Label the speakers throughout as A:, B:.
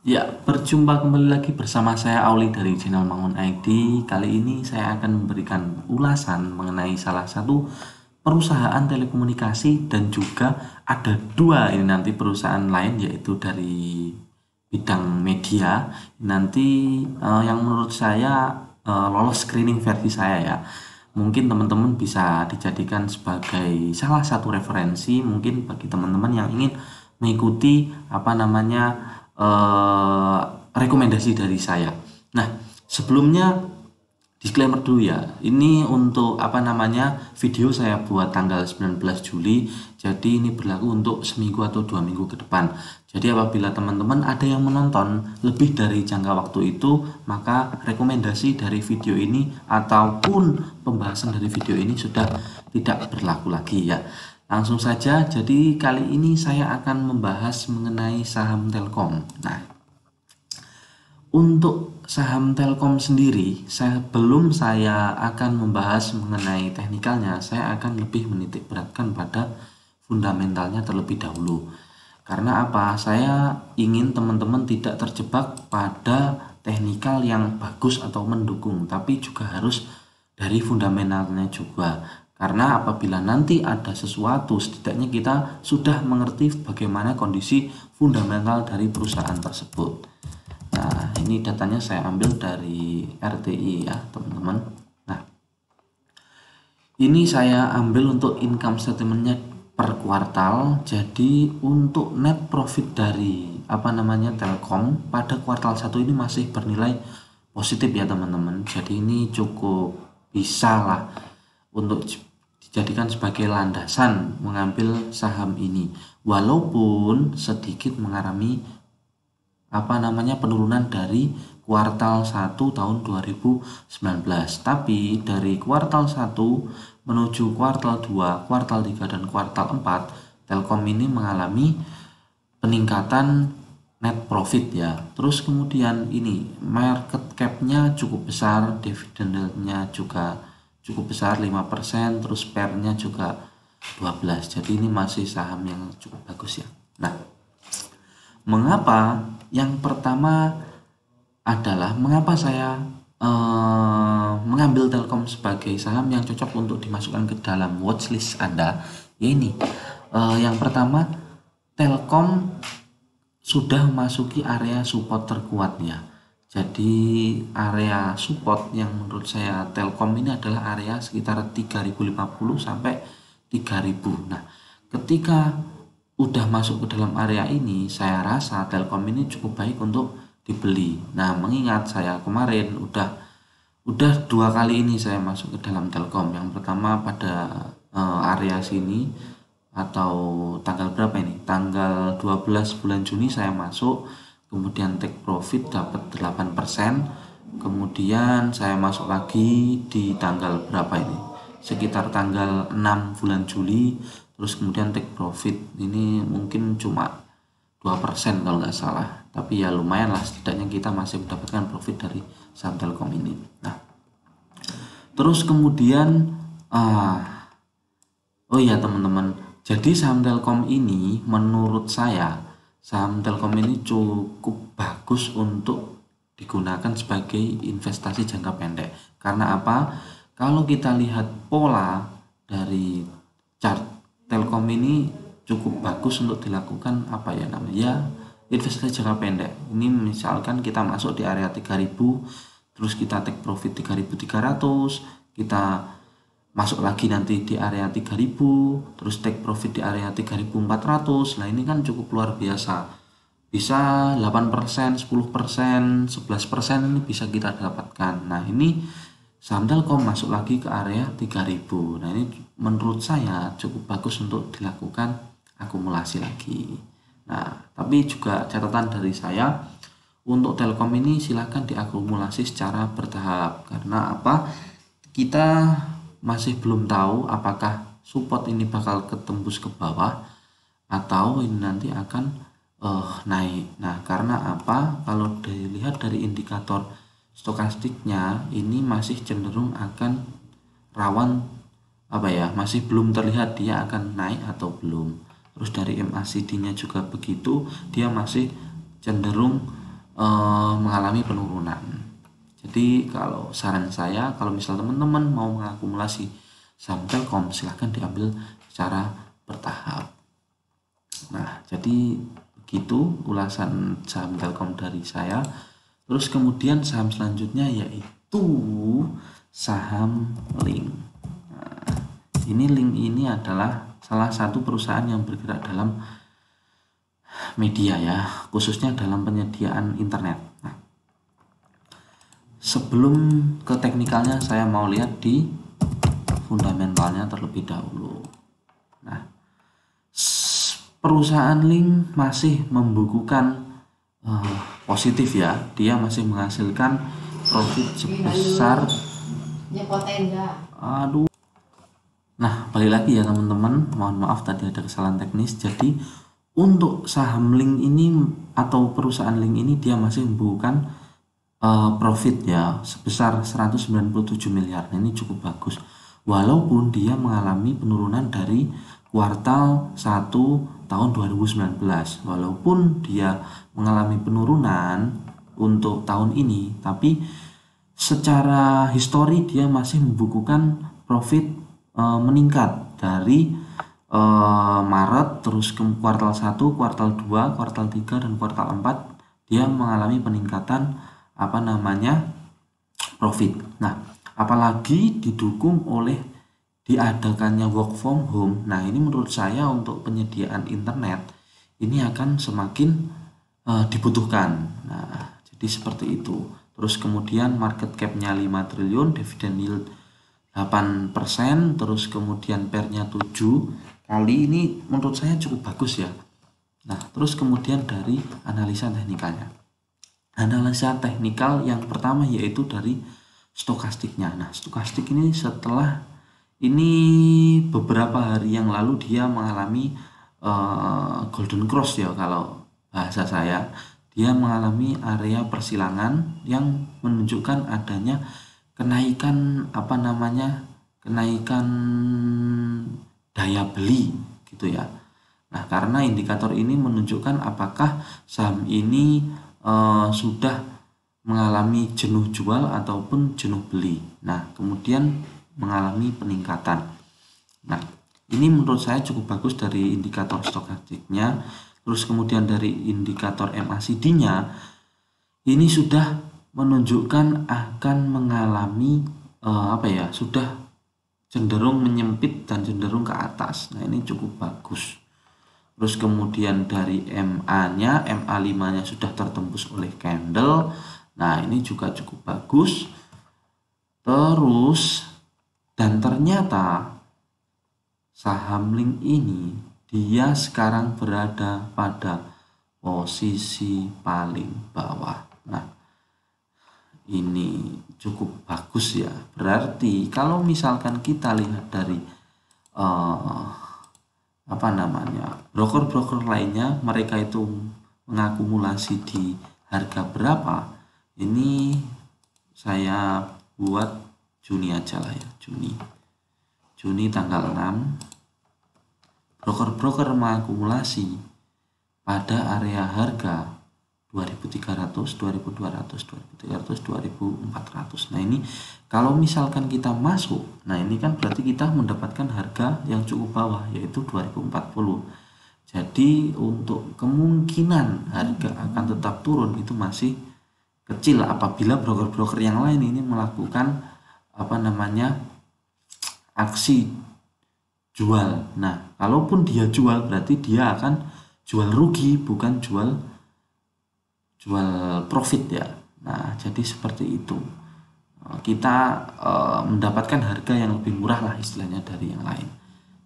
A: Ya, berjumpa kembali lagi bersama saya Auli dari channel Mangun ID. Kali ini saya akan memberikan ulasan mengenai salah satu perusahaan telekomunikasi dan juga ada dua ini nanti perusahaan lain yaitu dari bidang media. Nanti yang menurut saya lolos screening versi saya ya. Mungkin teman-teman bisa dijadikan sebagai salah satu referensi mungkin bagi teman-teman yang ingin mengikuti apa namanya eh, rekomendasi dari saya. Nah, sebelumnya disclaimer dulu ya. Ini untuk apa namanya video saya buat tanggal 19 Juli. Jadi ini berlaku untuk seminggu atau 2 minggu ke depan. Jadi apabila teman-teman ada yang menonton lebih dari jangka waktu itu, maka rekomendasi dari video ini ataupun pembahasan dari video ini sudah tidak berlaku lagi ya. Langsung saja, jadi kali ini saya akan membahas mengenai saham Telkom. Nah, untuk saham Telkom sendiri, saya akan membahas mengenai teknikalnya, saya akan lebih menitik beratkan pada fundamentalnya terlebih dahulu. Karena apa? Saya ingin teman-teman tidak terjebak pada teknikal yang bagus atau mendukung, tapi juga harus dari fundamentalnya juga. Karena apabila nanti ada sesuatu, setidaknya kita sudah mengerti bagaimana kondisi fundamental dari perusahaan tersebut. Nah, ini datanya saya ambil dari RTI ya, teman-teman. Nah, ini saya ambil untuk income statementnya per kuartal. Jadi untuk net profit dari apa namanya Telkom pada kuartal 1 ini masih bernilai positif ya, teman-teman. Jadi ini cukup bisa lah untuk dijadikan sebagai landasan mengambil saham ini. Walaupun sedikit mengalami apa namanya penurunan dari kuartal 1 tahun 2019, tapi dari kuartal 1 menuju kuartal 2, kuartal 3 dan kuartal 4 Telkom ini mengalami peningkatan net profit ya. Terus kemudian ini market cap-nya cukup besar, dividennya juga cukup besar 5%, terus PER-nya juga 12. Jadi ini masih saham yang cukup bagus ya. Nah, mengapa? Yang pertama adalah mengapa saya mengambil Telkom sebagai saham yang cocok untuk dimasukkan ke dalam watchlist Anda. Ya ini, yang pertama Telkom sudah memasuki area support terkuatnya. Jadi area support yang menurut saya Telkom ini adalah area sekitar 3050 sampai 3000. Nah, ketika udah masuk ke dalam area ini, saya rasa Telkom ini cukup baik untuk dibeli. Nah, mengingat saya kemarin udah 2 kali ini saya masuk ke dalam Telkom. Yang pertama pada area sini atau tanggal berapa ini? Tanggal 12 bulan Juni saya masuk, kemudian take profit dapat 8%. Kemudian saya masuk lagi di tanggal berapa ini? Sekitar tanggal 6 bulan Juli. Terus kemudian take profit ini mungkin cuma 2% kalau nggak salah, tapi ya lumayan lah, setidaknya kita masih mendapatkan profit dari saham Telkom ini. Nah, terus kemudian oh iya teman-teman, jadi saham Telkom ini menurut saya saham Telkom ini cukup bagus untuk digunakan sebagai investasi jangka pendek. Karena apa? Kalau kita lihat pola dari chart Telkom ini cukup bagus untuk dilakukan apa ya namanya investasi jangka pendek. Ini misalkan kita masuk di area 3000, terus kita take profit 3300, kita masuk lagi nanti di area 3000, terus take profit di area 3400. Nah, ini kan cukup luar biasa. Bisa 8%, 10%, 11% ini bisa kita dapatkan. Nah, ini saham Telkom masuk lagi ke area 3000. Nah, ini menurut saya cukup bagus untuk dilakukan akumulasi lagi. Nah, tapi juga catatan dari saya untuk Telkom ini silahkan diakumulasi secara bertahap. Karena apa? Kita masih belum tahu apakah support ini bakal ketembus ke bawah atau ini nanti akan naik. Nah, karena apa? Kalau dilihat dari indikator stokastiknya ini masih cenderung akan rawan apa ya, masih belum terlihat dia akan naik atau belum. Terus dari MACD-nya juga begitu, dia masih cenderung mengalami penurunan. Jadi kalau saran saya, kalau misal teman-teman mau mengakumulasi saham Telkom, silahkan diambil secara bertahap. Nah, jadi begitu ulasan saham Telkom dari saya. Terus kemudian saham selanjutnya yaitu saham Link. Nah, ini Link ini adalah salah satu perusahaan yang bergerak dalam media ya, khususnya dalam penyediaan internet. Nah, sebelum ke teknikalnya, saya mau lihat di fundamentalnya terlebih dahulu. Nah, perusahaan Link masih membukukan positif ya, dia masih menghasilkan profit sebesar Nah, balik lagi ya teman-teman, mohon maaf tadi ada kesalahan teknis. Jadi untuk saham Link ini atau perusahaan Link ini dia masih membukukan profit ya sebesar 197 miliar. Nah, ini cukup bagus. Walaupun dia mengalami penurunan dari kuartal 1 tahun 2019. Walaupun dia mengalami penurunan untuk tahun ini, tapi secara histori dia masih membukukan profit meningkat dari Maret terus ke kuartal 1, kuartal 2, kuartal 3 dan kuartal 4 dia mengalami peningkatan profit. Nah, apalagi didukung oleh diadakannya work from home. Nah, ini menurut saya untuk penyediaan internet ini akan semakin dibutuhkan. Nah, jadi seperti itu. Terus kemudian market cap-nya 5 triliun, dividen yield 8%, terus kemudian PER-nya 7 kali, ini menurut saya cukup bagus ya. Nah, terus kemudian dari analisa teknikalnya. Analisa teknikal yang pertama yaitu dari stokastiknya. Nah, stokastik ini setelah ini beberapa hari yang lalu dia mengalami golden cross ya kalau bahasa saya. Dia mengalami area persilangan yang menunjukkan adanya kenaikan kenaikan daya beli gitu ya. Nah, karena indikator ini menunjukkan apakah saham ini sudah mengalami jenuh jual ataupun jenuh beli. Nah, kemudian mengalami peningkatan. Nah, ini menurut saya cukup bagus dari indikator stokastiknya. Terus kemudian dari indikator MACD-nya ini sudah menunjukkan akan mengalami sudah cenderung menyempit dan cenderung ke atas. Nah, ini cukup bagus. Terus kemudian dari MA-nya, MA5-nya sudah tertembus oleh candle. Nah, ini juga cukup bagus. Terus dan ternyata saham Link ini dia sekarang berada pada posisi paling bawah. Nah, ini cukup bagus ya. Berarti kalau misalkan kita lihat dari broker-broker lainnya, mereka itu mengakumulasi di harga berapa, ini saya buat Juni aja lah ya, Juni tanggal 6. Broker-broker mengakumulasi pada area harga 2300, 2200, 2300, 2400. Nah, ini kalau misalkan kita masuk, nah ini kan berarti kita mendapatkan harga yang cukup bawah yaitu 2040. Jadi untuk kemungkinan harga akan tetap turun itu masih kecil apabila broker-broker yang lain ini melakukan aksi jual. Nah, kalaupun dia jual berarti dia akan jual rugi, bukan jual profit ya. Nah, jadi seperti itu. Kita mendapatkan harga yang lebih murah lah istilahnya dari yang lain.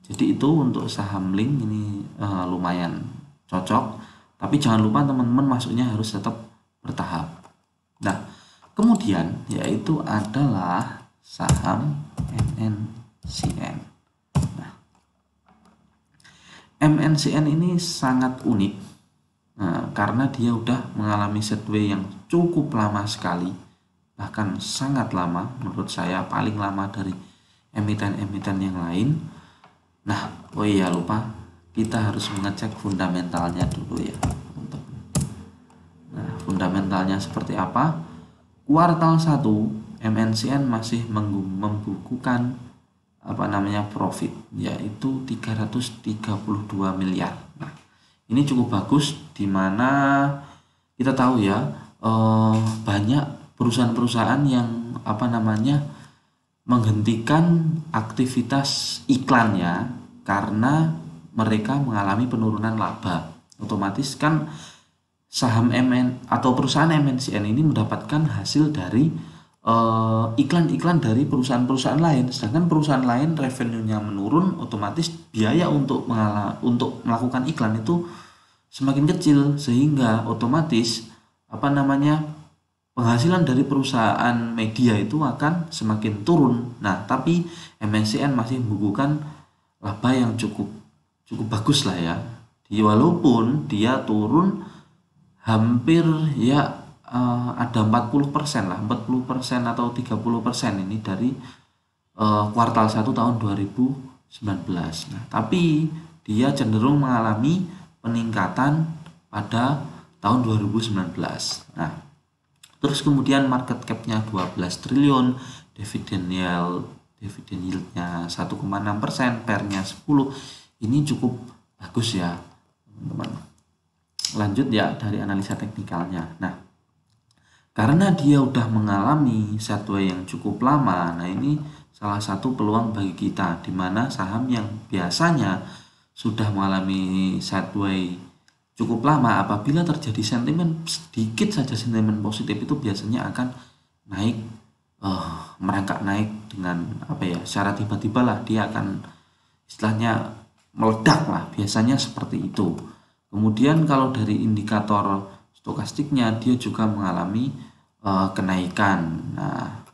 A: Jadi itu untuk saham Link ini lumayan cocok. Tapi jangan lupa teman-teman masuknya harus tetap bertahap. Nah, kemudian yaitu adalah saham MNCN. MNCN ini sangat unik karena dia udah mengalami sideways yang cukup lama sekali, bahkan sangat lama, menurut saya paling lama dari emiten-emiten yang lain. Nah, lupa, kita harus mengecek fundamentalnya dulu ya teman-teman. Nah, fundamentalnya seperti apa? Kuartal 1 MNCN masih membukukan profit, yaitu 332 miliar. Nah, ini cukup bagus, di mana kita tahu ya, banyak perusahaan-perusahaan yang menghentikan aktivitas iklannya karena mereka mengalami penurunan laba. Otomatis kan saham MN atau perusahaan MNCN ini mendapatkan hasil dari iklan-iklan dari perusahaan-perusahaan lain, sedangkan perusahaan lain revenue-nya menurun, otomatis biaya untuk melakukan iklan itu semakin kecil, sehingga otomatis penghasilan dari perusahaan media itu akan semakin turun. Nah, tapi MNCN masih membukukan laba yang cukup bagus lah ya. Walaupun dia turun hampir ya ada 40% lah, 40% atau 30% ini dari kuartal 1 tahun 2019. Nah, tapi dia cenderung mengalami peningkatan pada tahun 2019. Nah, terus kemudian market cap-nya 12 triliun, dividend yield-nya 1,6%, PER-nya 10. Ini cukup bagus ya, teman-teman. Lanjut ya dari analisa teknikalnya. Nah, karena dia udah mengalami sideways yang cukup lama, nah ini salah satu peluang bagi kita, di mana saham yang biasanya sudah mengalami sideways cukup lama, apabila terjadi sentimen sedikit saja, sentimen positif itu biasanya akan naik, merangkak naik dengan secara tiba-tiba lah, dia akan istilahnya meledak lah, biasanya seperti itu. Kemudian kalau dari indikator stokastiknya, dia juga mengalami kenaikan. Nah,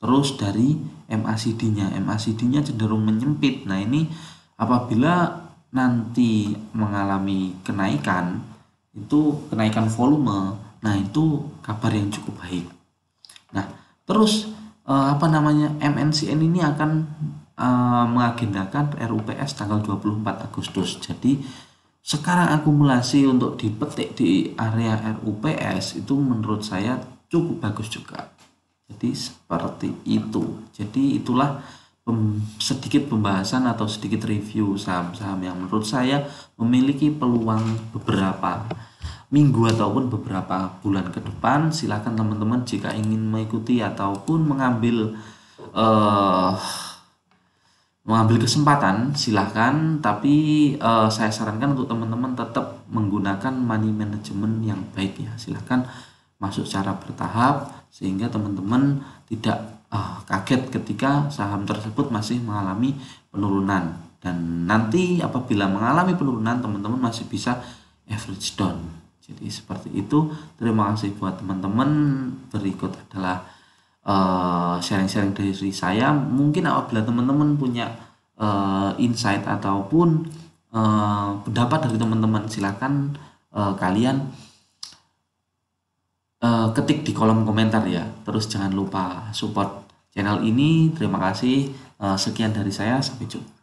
A: terus dari MACD-nya cenderung menyempit. Nah, ini apabila nanti mengalami kenaikan, itu kenaikan volume, nah itu kabar yang cukup baik. Nah, terus MNCN ini akan mengagendakan RUPS tanggal 24 Agustus. Jadi sekarang akumulasi untuk dipetik di area RUPS itu menurut saya cukup bagus juga. Jadi seperti itu. Jadi itulah sedikit pembahasan atau sedikit review saham-saham yang menurut saya memiliki peluang beberapa minggu ataupun beberapa bulan ke depan. Silakan teman-teman jika ingin mengikuti ataupun mengambil kesempatan, silahkan, tapi saya sarankan untuk teman-teman tetap menggunakan money management yang baik ya. Silahkan masuk secara bertahap sehingga teman-teman tidak kaget ketika saham tersebut masih mengalami penurunan, dan nanti apabila mengalami penurunan teman-teman masih bisa average down. Jadi seperti itu. Terima kasih buat teman-teman. Berikut adalah sharing-sharing dari saya. Mungkin apabila teman-teman punya insight ataupun pendapat dari teman-teman, silakan kalian ketik di kolom komentar ya. Terus jangan lupa support channel ini. Terima kasih. Sekian dari saya, sampai jumpa.